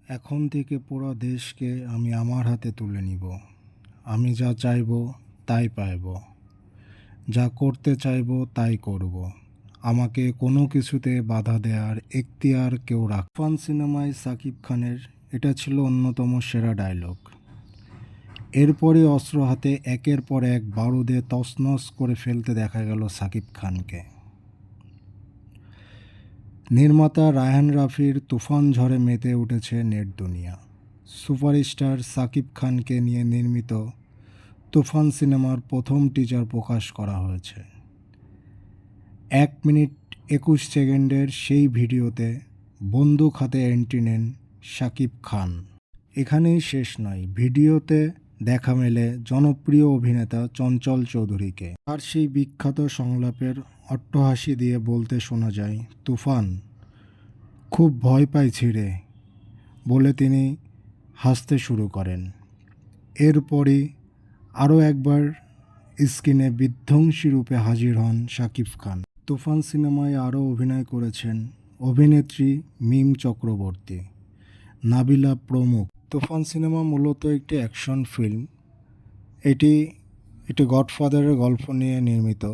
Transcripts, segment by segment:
এখন থেকে পুরো দেশকে আমি আমার হাতে তুলে নিব। আমি যা চাইব তাই পাইব, যা করতে চাইব তাই করব। আমাকে কোনো কিছুতে বাধা দেওয়ার এখতিয়ার কেউ তুফান সিনেমায় সাকিব খানের এটা ছিল অন্যতম সেরা ডায়লগ। এরপরে অস্ত্র হাতে একের পর এক বারুদে তছনছ করে ফেলতে দেখা গেল সাকিব খানকে। নির্মাতা রায়হান রাফির তুফান ঝড়ে মেতে উঠেছে নেট দুনিয়া। সুপারস্টার সাকিব খানকে নিয়ে নির্মিত তুফান সিনেমার প্রথম টিজার প্রকাশ করা হয়েছে। 1 মিনিট 21 সেকেন্ডের সেই ভিডিওতে বন্দুক হাতে এন্ট্রি নেন শাকিব খান। এখানেই শেষ নয়, ভিডিওতে দেখা মেলে জনপ্রিয় অভিনেতা চঞ্চল চৌধুরীকে। আর সেই বিখ্যাত সংলাপের অট্টহাসি দিয়ে বলতে শোনা যায়, তুফান, খুব ভয় পাইছি রে, বলে তিনি হাসতে শুরু করেন। এরপরই আরও একবার স্ক্রিনে বিধ্বংসী রূপে হাজির হন শাকিব খান। তুফান সিনেমায় আরও অভিনয় করেছেন অভিনেত্রী মিম চক্রবর্তী, নাবিলা প্রমুখ। তুফান সিনেমা মূলত একটি অ্যাকশন ফিল্ম। এটি গডফাদারের গল্প নিয়ে নির্মিত।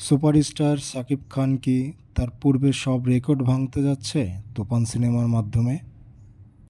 সুপারস্টার সাকিব খান কি তার পূর্বের সব রেকর্ড ভাঙতে যাচ্ছে তুফান সিনেমার মাধ্যমে?